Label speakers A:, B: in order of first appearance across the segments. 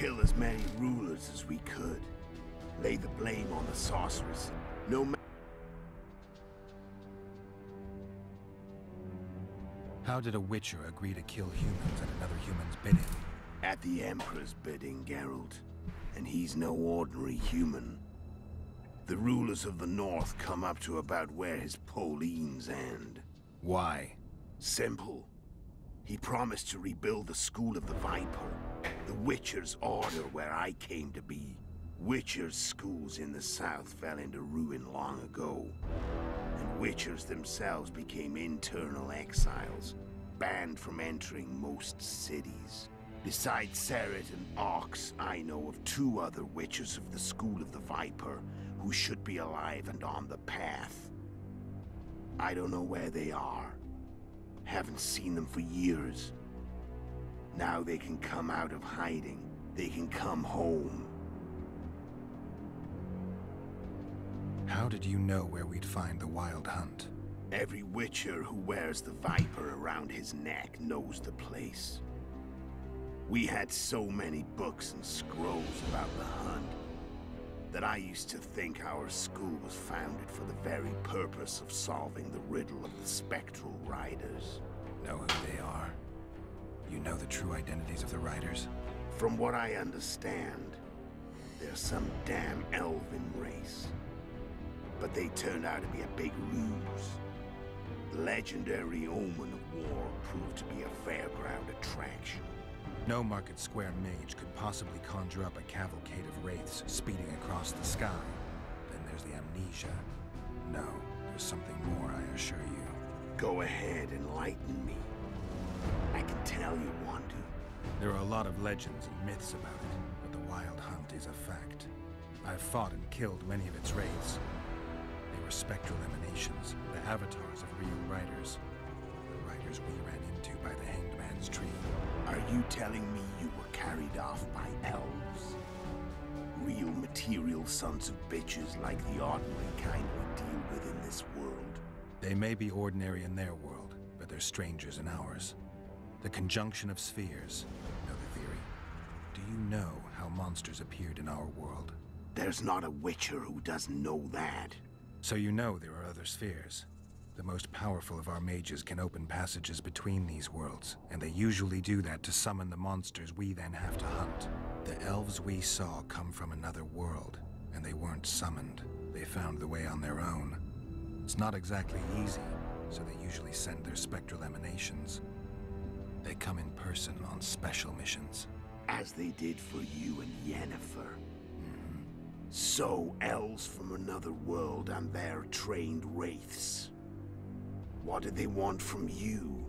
A: kill as many rulers as we could. Lay the blame on the sorceress. No matter.
B: How did a Witcher agree to kill humans at another human's bidding?
A: At the Emperor's bidding, Geralt. And he's no ordinary human. The rulers of the North come up to about where his Pauline's end.
B: Why?
A: Simple. He promised to rebuild the School of the Viper, the Witcher's order where I came to be. Witcher's schools in the south fell into ruin long ago, and Witchers themselves became internal exiles, banned from entering most cities. Besides Seret and Ox, I know of 2 other Witchers of the School of the Viper who should be alive and on the path. I don't know where they are. Haven't seen them for years. Now they can come out of hiding. They can come home.
B: How did you know where we'd find the Wild Hunt?
A: Every Witcher who wears the Viper around his neck knows the place. We had so many books and scrolls about the hunt that I used to think our school was founded for the very purpose of solving the riddle of the spectral riders.
B: Know who they are? You know the true identities of the riders?
A: From what I understand, they're some damn elven race. But they turned out to be a big ruse. The legendary Omen of War proved to be a fairground attraction.
B: No Market Square mage could possibly conjure up a cavalcade of wraiths speeding across the sky. Then there's the amnesia. No, there's something more, I assure you.
A: Go ahead, enlighten me. I can tell you want to.
B: There are a lot of legends and myths about it, but the Wild Hunt is a fact. I've fought and killed many of its wraiths. They were spectral emanations, the avatars of real riders. The riders we ran into by the Hanged Man's Tree.
A: Are you telling me you were carried off by elves? Real material sons of bitches like the ordinary kind we deal with in this world?
B: They may be ordinary in their world, but they're strangers in ours. The conjunction of spheres. Know the theory? Do you know how monsters appeared in our world?
A: There's not a Witcher who doesn't know that.
B: So you know there are other spheres. The most powerful of our mages can open passages between these worlds, and they usually do that to summon the monsters we then have to hunt. The elves we saw come from another world, and they weren't summoned. They found the way on their own. It's not exactly easy, so they usually send their spectral emanations. They come in person on special missions.
A: As they did for you and Yennefer. So, elves from another world and their trained wraiths. What did they want from you?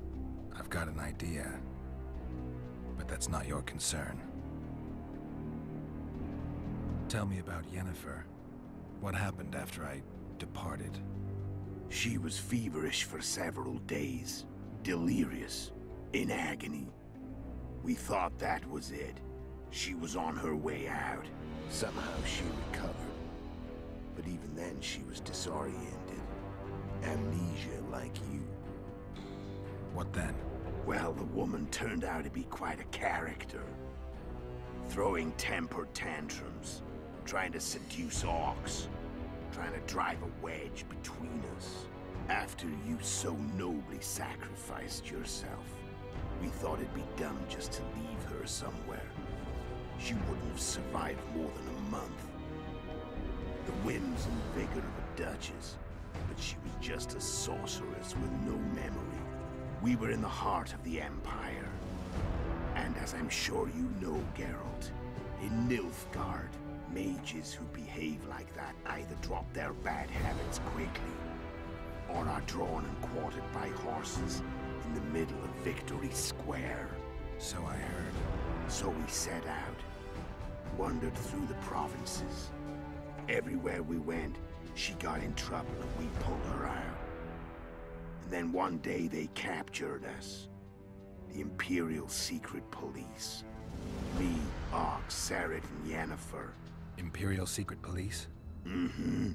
B: I've got an idea, but that's not your concern. Tell me about Yennefer. What happened after I departed?
A: She was feverish for several days, delirious, in agony. We thought that was it. She was on her way out. Somehow she recovered. But even then she was disoriented. Amnesia like you.
B: What then?
A: Well, the woman turned out to be quite a character. Throwing temper tantrums, trying to seduce Ox, trying to drive a wedge between us. After you so nobly sacrificed yourself, we thought it'd be dumb just to leave her somewhere. She wouldn't have survived more than a month. The whims and vigor of a duchess, but she was just a sorceress with no memory. We were in the heart of the Empire. And as I'm sure you know, Geralt, in Nilfgaard, mages who behave like that either drop their bad habits quickly, or are drawn and quartered by horses in the middle of Victory Square.
B: So I heard.
A: So we set out, wandered through the provinces. Everywhere we went, she got in trouble and we pulled her out. And then one day they captured us. The Imperial Secret Police. Me, Ox, Seret, and Yennefer.
B: Imperial Secret Police?
A: Mm-hmm.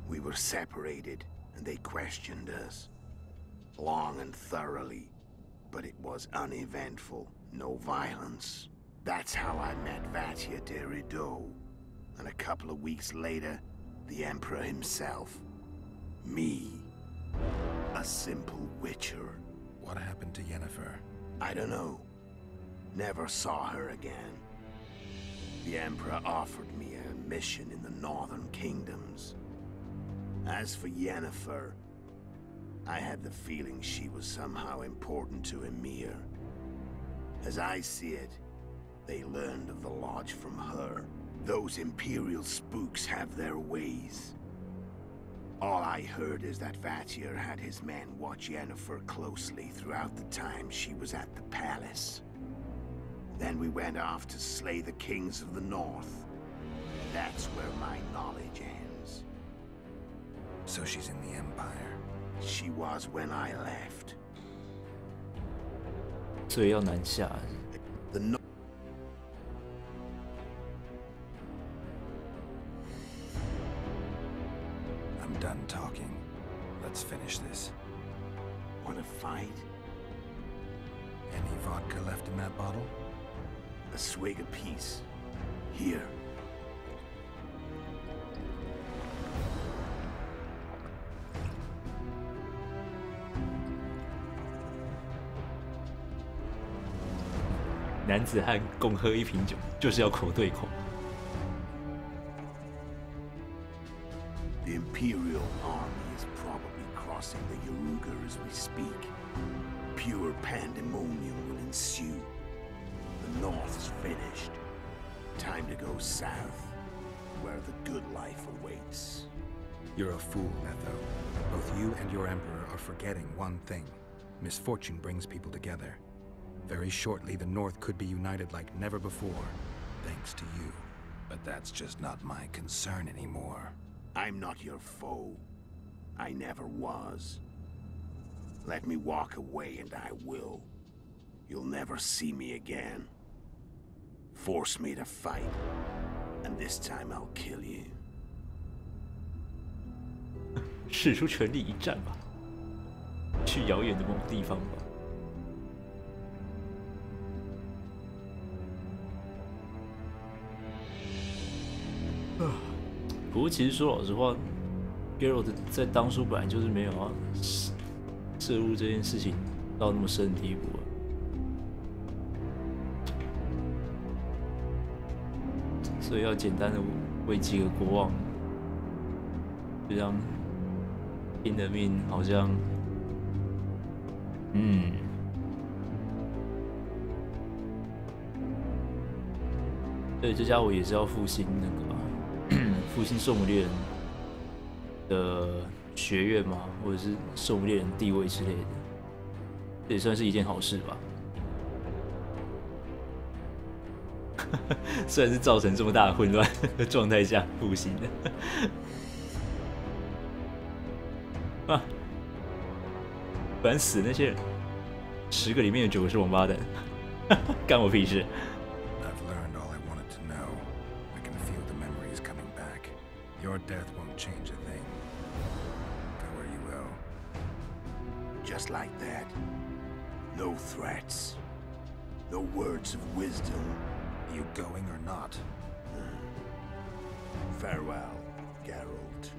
A: We were separated, and they questioned us. Long and thoroughly, but it was uneventful, no violence. That's how I met Vatia de Rideau. And a couple of weeks later, the Emperor himself. Me. A simple witcher.
B: What happened to Yennefer?
A: I don't know. Never saw her again. The Emperor offered me a mission in the Northern Kingdoms. As for Yennefer, I had the feeling she was somehow important to Emir. As I see it, they learned of the Lodge from her. Those Imperial spooks have their ways. All I heard is that Vatir had his men watch Yennefer closely throughout the time she was at the palace. Then we went off to slay the kings of the north. That's where my knowledge ends.
B: So she's in the Empire.
A: She was when I left.
C: 所以要南下。
A: The no
B: I'm done talking. Let's finish this.
A: Want to fight?
B: Any vodka left in that bottle?
A: A swig apiece. Here.
C: 男子汉共喝一瓶酒，就是要口对口。
A: The Imperial army is probably crossing the Yaruga as we speak. Pure pandemonium will ensue. The north is finished. Time to go south, where the good life awaits.
B: You're a fool, Letho. Both you and your Emperor are forgetting one thing. Misfortune brings people together. Very shortly, the North could be united like never before, thanks to you. But that's just not my concern anymore.
A: I'm not your foe. I never was. Let me walk away and I will. You'll never see me again. Force me to fight, and this time I'll kill you.
C: 使出全力一战吧，去遥远的某个地方吧。不过其实说老实话 ，Geralt 在当初本来就是没有要涉入这件事情到那么深的地步。所以要简单的为几个国王，就这样拼了命，好像，对，这家伙也是要复兴那个复兴圣母猎人的学院嘛，或者是圣母猎人地位之类的，这也算是一件好事吧。虽然是造成这么大的混乱的状态下复兴的，啊，反正死那些人，10个里面有9个是王八蛋，干我屁事。
B: I've learned all I wanted to know. I can feel the memories coming back. Your death won't change a thing. Go where you will.
A: Just like that. No threats. No words of wisdom.
B: You going or not?
A: Farewell, Geralt.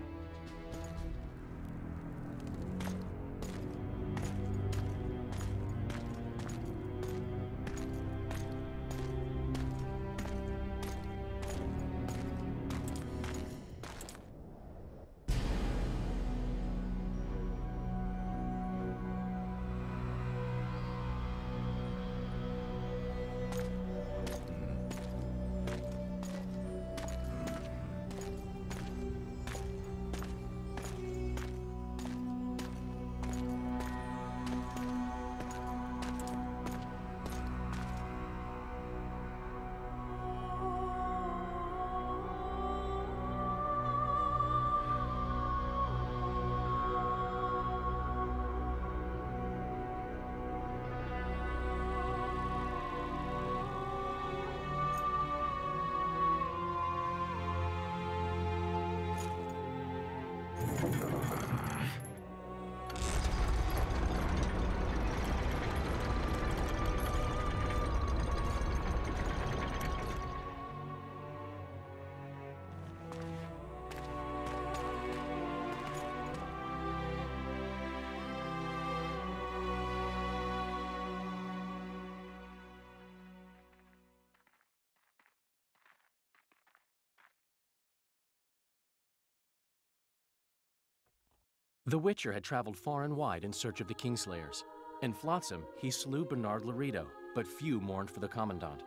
D: The Witcher had traveled far and wide in search of the Kingslayers. In Flotsam, he slew Bernard Laredo, but few mourned for the Commandant.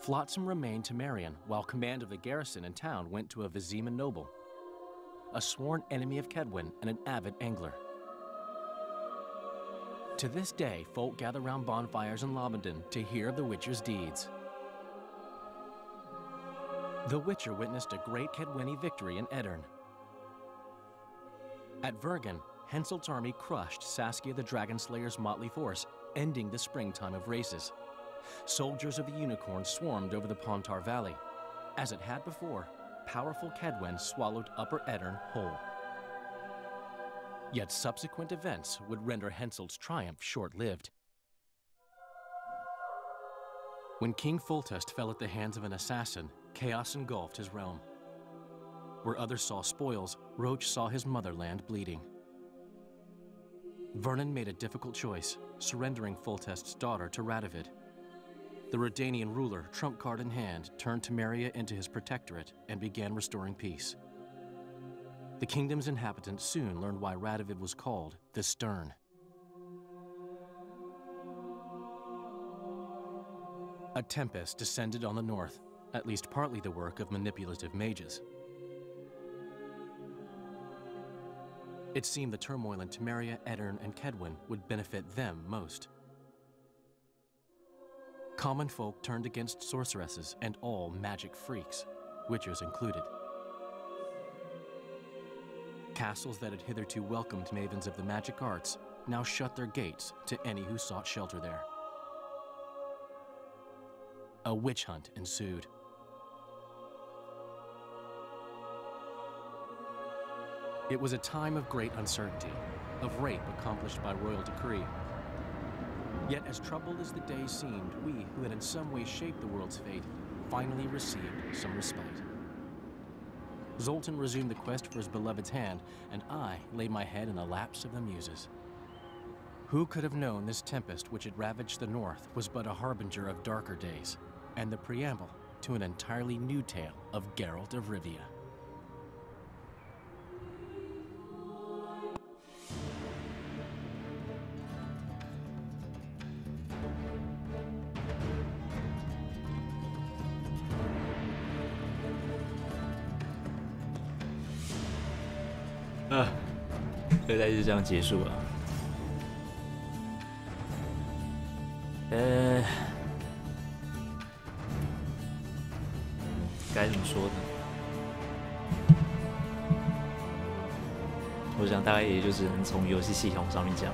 D: Flotsam remained Temerian, while command of the garrison and town went to a Vizima noble, a sworn enemy of Kedwen and an avid angler. To this day, folk gather round bonfires in Lobenden to hear of the Witcher's deeds. The Witcher witnessed a great Kedweni victory in Edirn. At Vergen, Henselt's army crushed Saskia the Dragonslayer's motley force, ending the springtime of races. Soldiers of the Unicorn swarmed over the Pontar Valley. As it had before, powerful Kedwen swallowed Upper Edirn whole. Yet subsequent events would render Henselt's triumph short-lived. When King Foltest fell at the hands of an assassin, chaos engulfed his realm. Where others saw spoils, Roach saw his motherland bleeding. Vernon made a difficult choice, surrendering Foltest's daughter to Radovid. The Redanian ruler, trump card in hand, turned Temeria into his protectorate and began restoring peace. The kingdom's inhabitants soon learned why Radovid was called the Stern. A tempest descended on the north, at least partly the work of manipulative mages. It seemed the turmoil in Temeria, Edirn, and Kedwen would benefit them most. Common folk turned against sorceresses and all magic freaks, witchers included. Castles that had hitherto welcomed mavens of the magic arts now shut their gates to any who sought shelter there. A witch hunt ensued. It was a time of great uncertainty, of rape accomplished by royal decree. Yet as troubled as the days seemed, we, who had in some way shaped the world's fate, finally received some respite. Zoltan resumed the quest for his beloved's hand, and I laid my head in the laps of the muses. Who could have known this tempest which had ravaged the north was but a harbinger of darker days, and the preamble to an entirely new tale of Geralt of Rivia.
C: 大概就这样结束了。该怎么说呢？我想大概也就只能从游戏系统上面讲。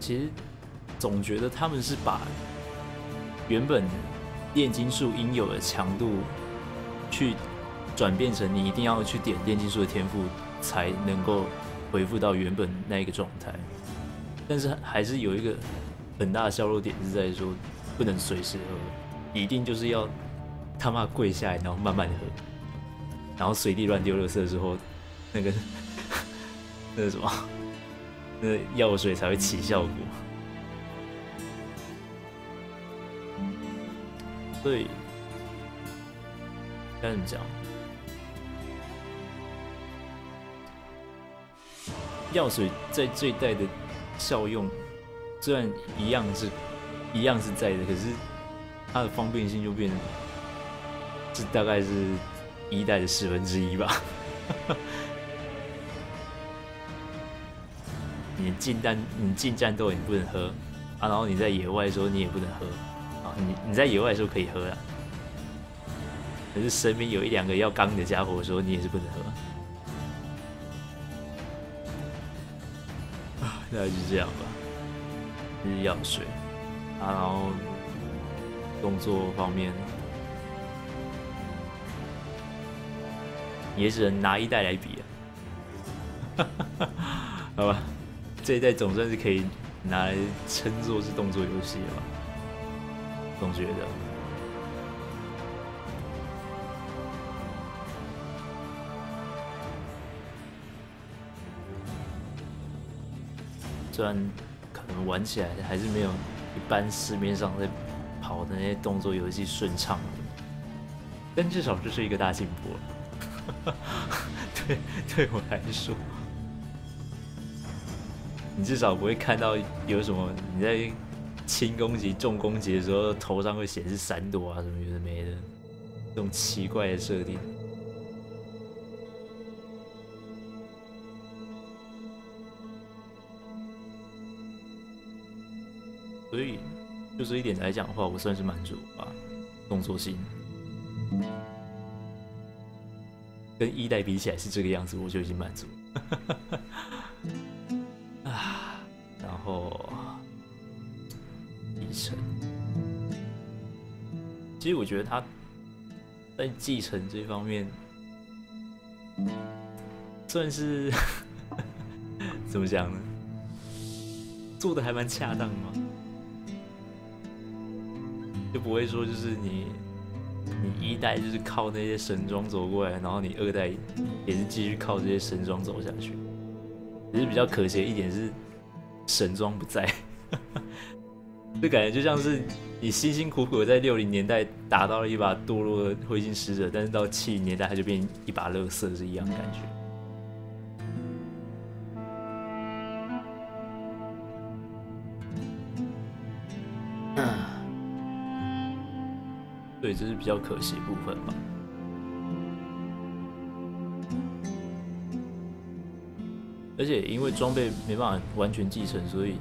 C: 其实总觉得他们是把原本炼金术应有的强度，去转变成你一定要去点炼金术的天赋，才能够恢复到原本那一个状态。但是还是有一个很大的削弱点是在说，不能随时喝，一定就是要他妈跪下来，然后慢慢喝，然后随地乱丢垃圾之后，那个那个什么，那个药水才会起效果。所以该怎么讲？药水在这一代的效用虽然一样是在的，可是它的方便性就变成这大概是一代的1/10吧。你进战斗你不能喝啊，然后你在野外的时候你也不能喝啊，你在野外的时候可以喝啦，可是身边有1-2个要刚的家伙的时候，你也是不能喝。大概就是这样吧，就是药水啊，然后动作方面也只能拿1代来比啊。好吧，这一代总算是可以拿来称作是动作游戏了吧，总觉得。虽然可能玩起来还是没有一般市面上在跑的那些动作游戏顺畅的，但至少这是一个大进步了。对我来说，你至少不会看到有什么你在轻攻击、重攻击的时候头上会显示闪躲啊什么有的没的，这种奇怪的设定。所以就这一点来讲的话，我算是满足吧。动作性跟一代比起来是这个样子，我就已经满足了。啊，然后继承，其实我觉得他在继承这方面算是怎么讲呢？做的还蛮恰当嘛。就不会说就是你一代就是靠那些神装走过来，然后你二代也是继续靠这些神装走下去。只是比较可惜的一点是神装不在，这感觉就像是你辛辛苦苦在60年代打到了一把堕落的灰烬使者，但是到70年代它就变一把垃圾是一样的感觉。对，这是比较可惜的部分吧。而且因为装备没办法完全继承，所以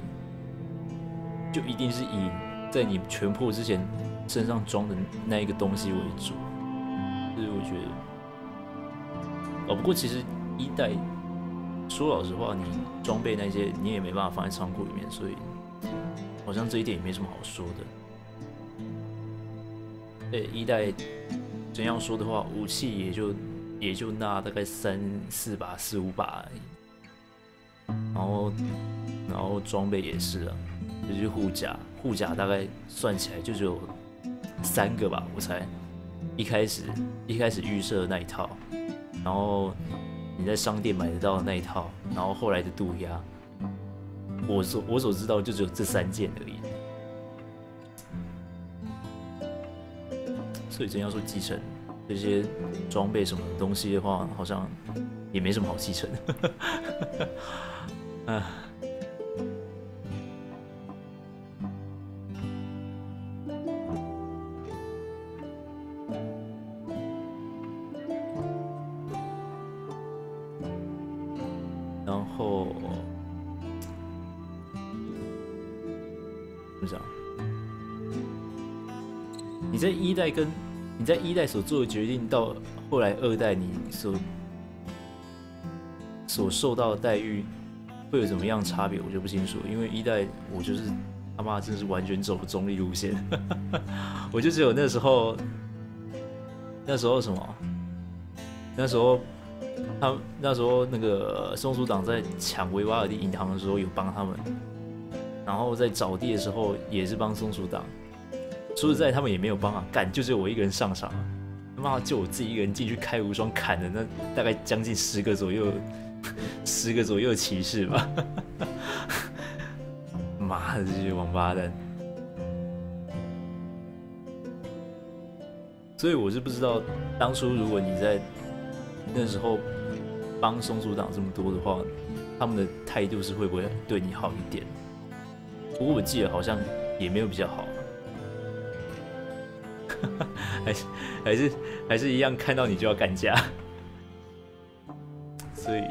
C: 就一定是以在你全破之前身上装的那一个东西为主。就是我觉得，不过其实一代说老实话，你装备那些你也没办法放在仓库里面，所以好像这一点也没什么好说的。对，一代真要说的话，武器也就那大概3、4把、4、5把而已。然后装备也是啊，就是护甲大概算起来就只有3个吧，我猜。一开始预设的那一套，然后你在商店买得到的那一套，然后后来的渡鸦，我所知道就只有这3件而已。所以真要说继承这些装备什么东西的话，好像也没什么好继承的。然后怎么讲？你在一代所做的决定，到后来2代你所受到的待遇会有怎么样差别，我就不清楚。因为一代我就是他妈真的是完全走中立路线，我就只有那时候什么，那时候那个松鼠党在抢维瓦尔第银行的时候有帮他们，然后在找地的时候也是帮松鼠党。说实在，他们也没有帮啊，干就只有我一个人上场啊！他妈就我自己一个人进去开无双砍的那大概将近10个左右的骑士吧。妈的，这些王八蛋！所以我是不知道，当初如果你在那时候帮松鼠党这么多的话，他们的态度是会不会对你好一点？不过我记得好像也没有比较好。还是一样，看到你就要干架，所以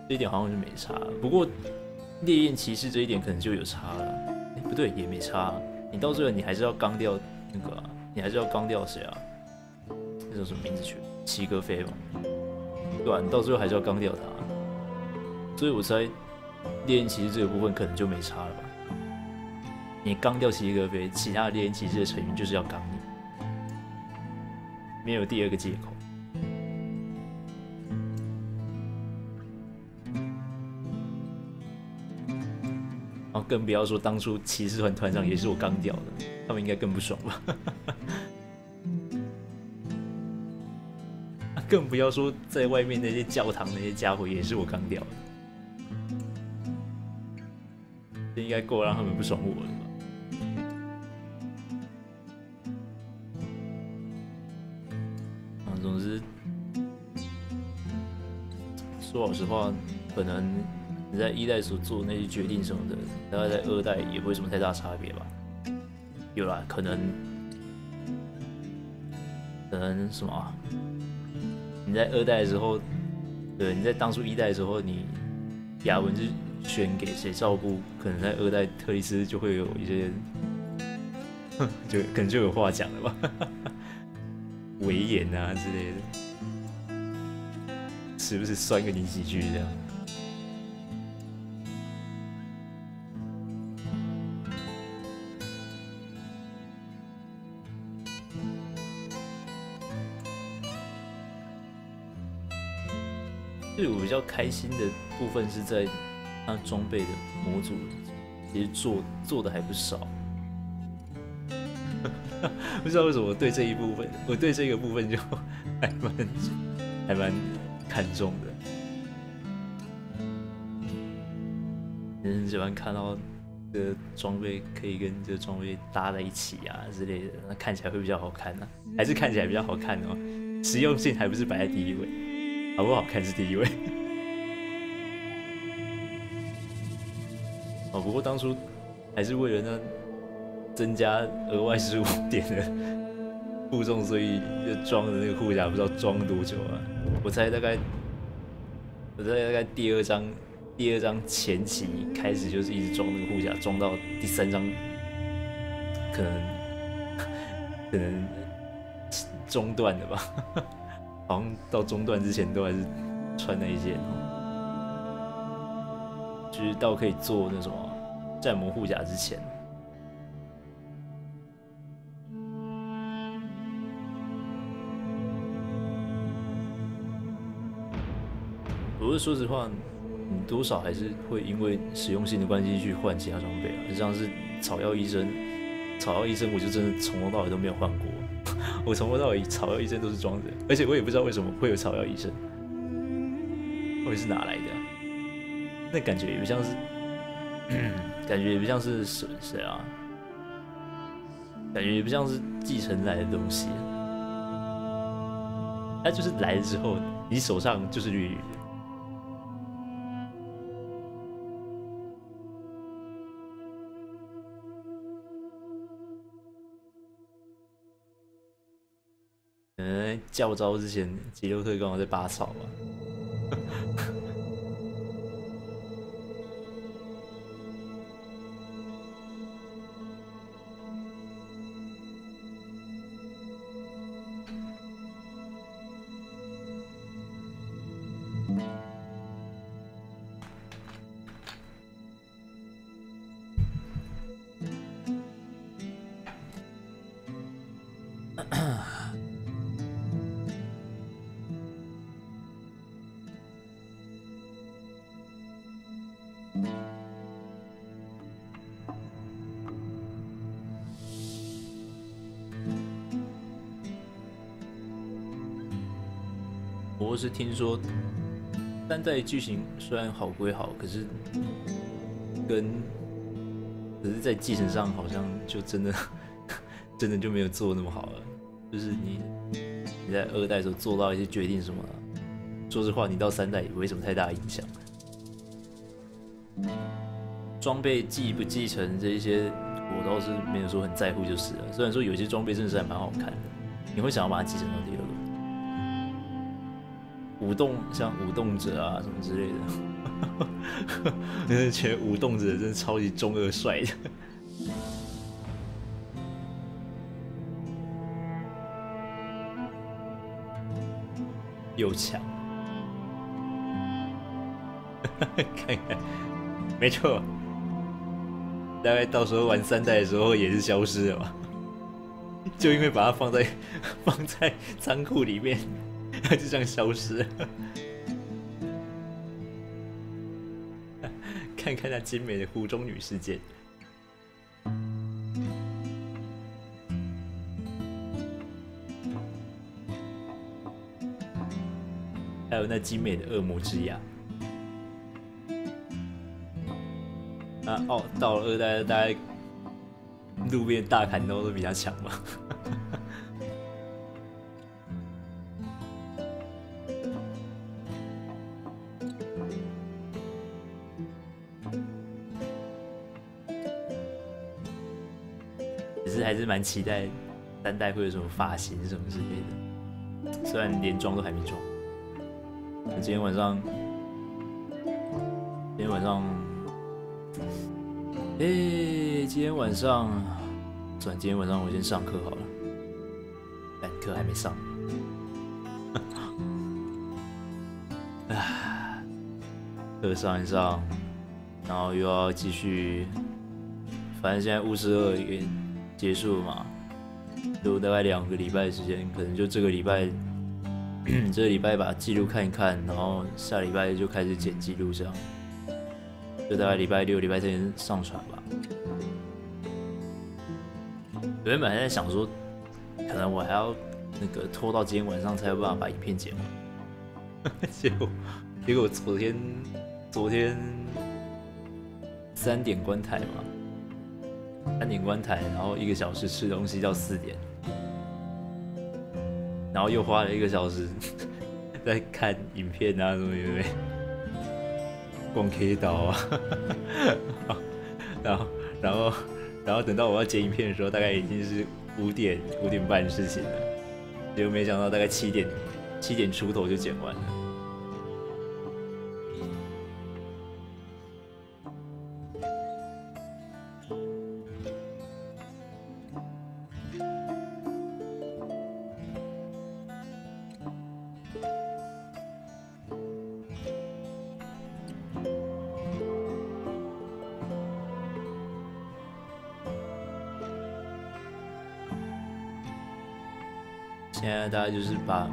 C: 这一点好像就没差。不过烈焰骑士这一点可能就有差了，不对，也没差。你到最后你还是要刚掉那个、啊，你还是要刚掉谁啊？那叫什么名字去？齐格飞嘛，对吧、啊？你到最后还是要刚掉他，所以我猜烈焰骑士这个部分可能就没差了吧。你刚掉齐格飞，其他的烈焰骑士的成员就是要刚你。没有第二个借口。然后更不要说当初骑士团团长也是我刚掉的，他们应该更不爽吧？更不要说在外面那些教堂那些家伙也是我刚掉的，这应该够让他们不爽我了吧？说老实话，可能你在1代所做的那些决定什么的，大概在2代也不会什么太大差别吧。有啦，可能什么啊？你在2代的时候，对，你在当初1代的时候，你雅文是选给谁照顾？可能在2代特丽斯就会有一些，就可能就有话讲了吧，威严啊之类的，是不是酸个你几句这样？对我比较开心的部分是在它装备的模组，其实做的还不少。不知道为什么我对这一部分，我对这个部分就还蛮看重的。很喜欢看到这个装备可以跟这个装备搭在一起啊之类的，那看起来会比较好看啊，还是看起来比较好看哦。实用性还不是摆在第一位。好不好看是第一位。哦，不过当初还是为了那增加额外15点的负重，所以就装的那个护甲不知道装多久啊。我猜大概第二章前期开始就是一直装那个护甲，装到第3章可能中段的吧。好像到中段之前都还是穿那一件，就是到可以做那什么战魔护甲之前。不过说实话，你多少还是会因为实用性的关系去换其他装备啊，就像是草药医生，我就真的从头到尾都没有换过。我从头到尾草药医生都是装着，而且我也不知道为什么会有草药医生，到底是哪来的啊？那感觉也不像是，感觉也不像是谁啊？感觉也不像是继承来的东西。它就是来了之后，你手上就是绿绿的。教招之前，吉洛特刚好在拔草吧。我是听说3代剧情虽然好归好，可是在继承上好像就真的就没有做那么好了。就是你在2代的时候做到一些决定什么的，说实话，你到3代也不会什么太大的影响。装备继不继承这一些，我倒是没有说很在乎就是了。虽然说有些装备真的是还蛮好看的，你会想要把它继承到第2轮。像舞动者啊什么之类的，真的觉得舞动者真的超级中二帅的，又强，看看，没错，大概到时候玩3代的时候也是消失了吧，就因为把它放在仓库里面。它就这样消失了。看看那精美的湖中女事件，还有那精美的恶魔之牙。到了2代，大概路边大砍刀都比他强吧。只是还是蛮期待3代会有什么发型什么之类的，虽然连装都还没装。今天晚上，今天晚上，算了，今天晚上我先上课好了，但课还没上。课上一上，然后又要继续，反正现在巫师2也结束了嘛，就大概2个礼拜的时间，可能就这个礼拜，这个礼拜把记录看一看，然后下礼拜就开始剪记录，这样，就大概礼拜6、礼拜天上传吧。原本还在想说，可能我还要那个拖到今天晚上才有办法把影片剪完，结果昨天3点关台嘛，3点关台，然后1个小时吃东西到4点，然后又花了1个小时在看影片啊什么的，逛 K 岛啊，然后等到我要剪影片的时候，大概已经是5点半的事情了，结果没想到大概7点出头就剪完了。现在大概就是把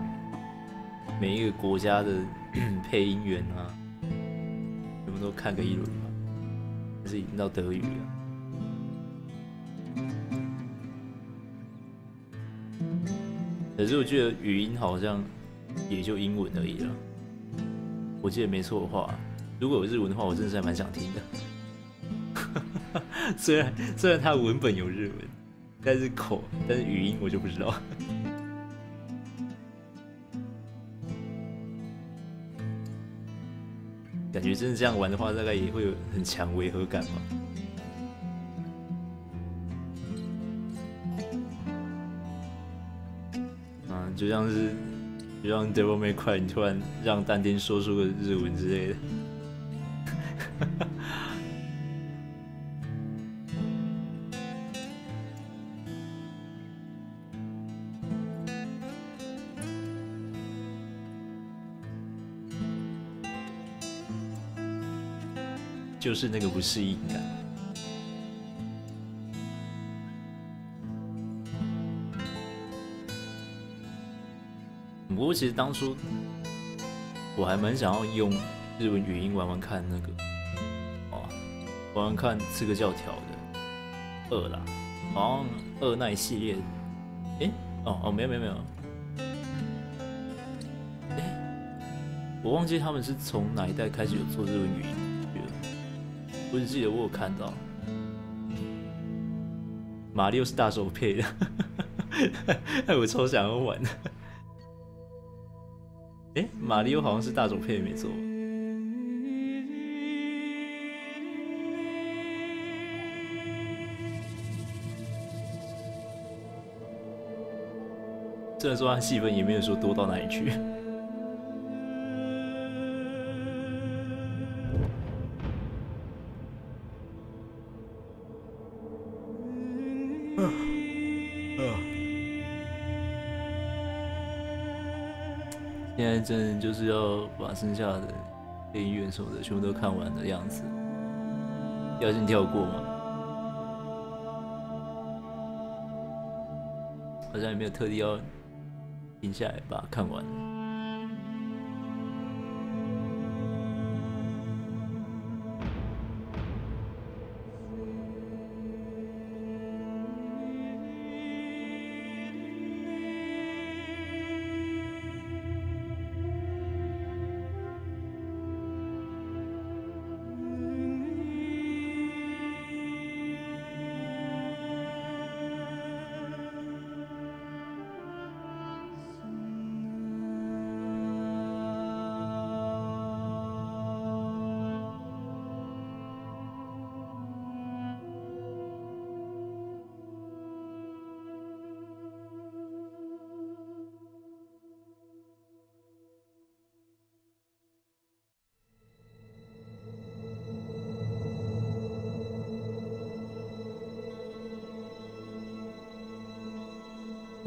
C: 每一个国家的配音员啊，全部都看个一轮吧，还是已经到德语了。可是我觉得语音好像也就英文而已了，我记得没错的话，如果有日文的话，我真的是还蛮想听的。虽然它文本有日文，但是语音我就不知道。感觉真的这样玩的话，大概也会有很强违和感吧。就像 Devil May Cry， 你突然让但丁说出个日文之类的。就是那个不适应感。不过其实当初我还蛮想要用日文语音玩玩看那个，玩玩看这个教条的2啦，好像2那一系列，没有，我忘记他们是从哪一代开始有做日文语音。我只记得我有看到，马里奥是大手配的，害我超想要玩。马里奥好像是大手配的没错。虽然说他戏份也没有说多到哪里去。现在真的就是要把剩下的电影院什么的全部都看完的样子。要先跳过吗？好像也没有特地要停下来把它看完。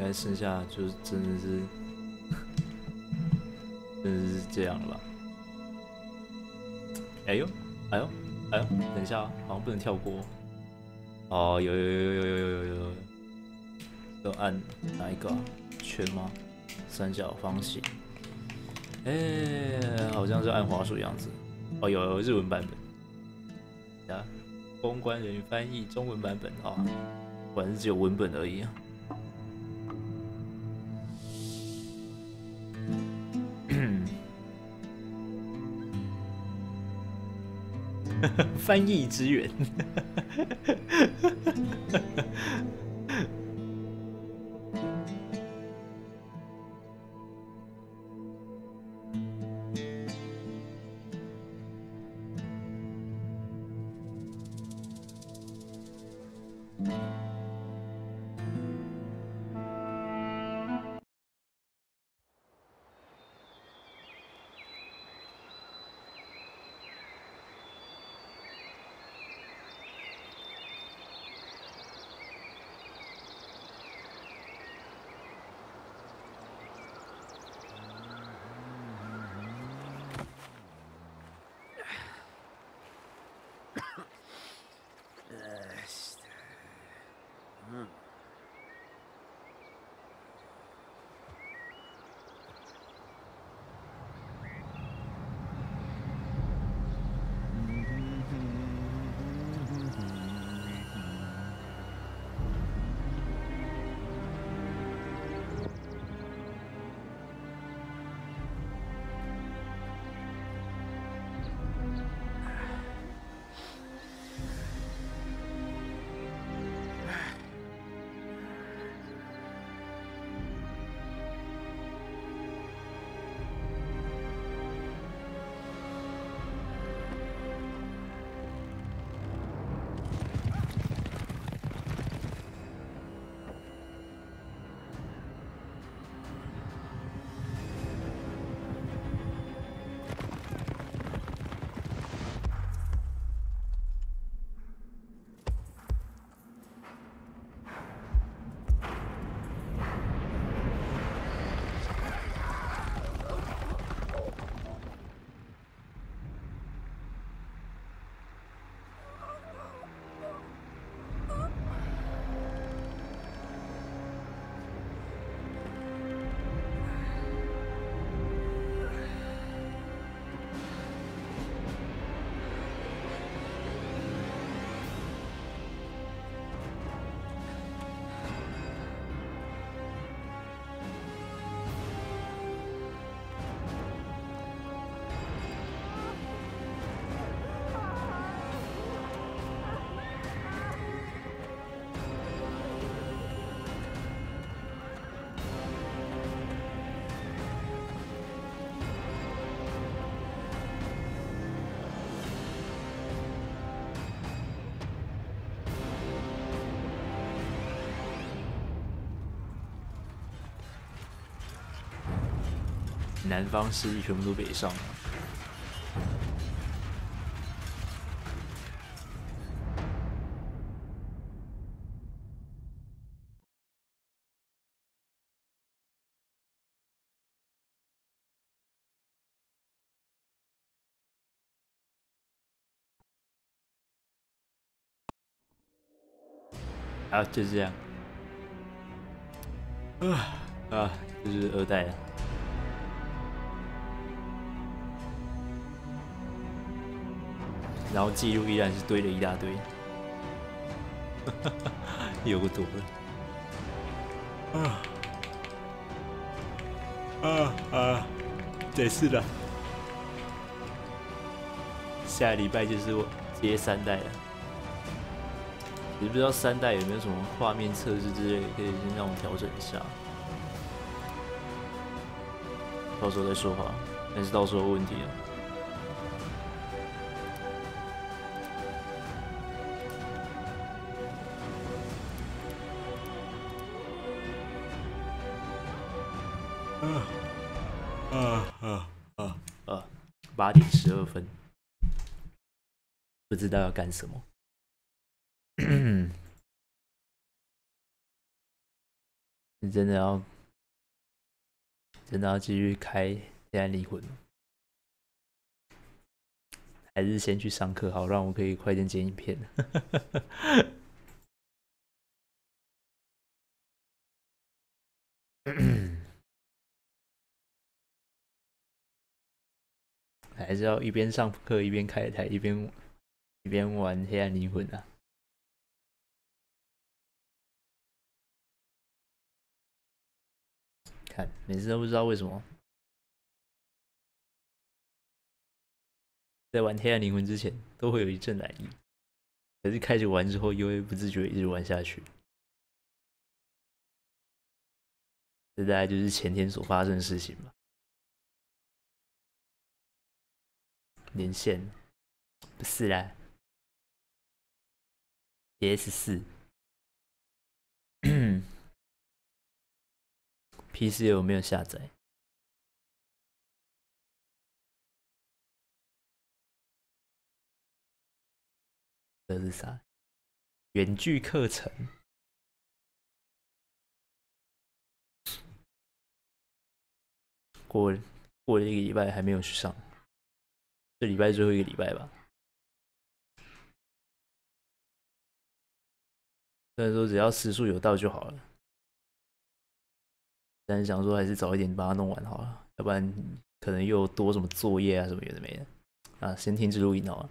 C: 该剩下就真的是这样了吧？哎呦，哎呦，哎呦，等一下啊，好像不能跳过。哦，有，要按哪一个啊？圈吗？三角、方形？好像是按滑鼠的样子。哦，有日文版本。啊，公关人员翻译中文版本啊，果然是只有文本而已啊。翻译支援。南方势力全部都北上了。啊，就这样。这是2代了。然后记录依然是堆了一大堆，有个多了。得是的。下礼拜就是我接3代了，也不知道3代有没有什么画面测试之类的，可以先让我调整一下，到时候再说话，还是到时候有问题啊。8点12分，不知道要干什么。是真的要继续开黑暗灵魂吗？还是先去上课好，让我可以快点剪影片。还是要一边上课一边开台，一边玩黑暗灵魂啊！看，每次都不知道为什么，在玩黑暗灵魂之前都会有一阵懒意，可是开始玩之后又会不自觉一直玩下去。这大概就是前天所发生的事情吧。连线不是啦 ，PS4 PC 有没有下载？这是啥？远距课程。过了一个礼拜还没有去上，这礼拜最后一个礼拜吧。虽然说只要时数有到就好了，但是想说还是早一点把它弄完好了，要不然可能又多什么作业啊什么有的没的。啊，先停止录音好了。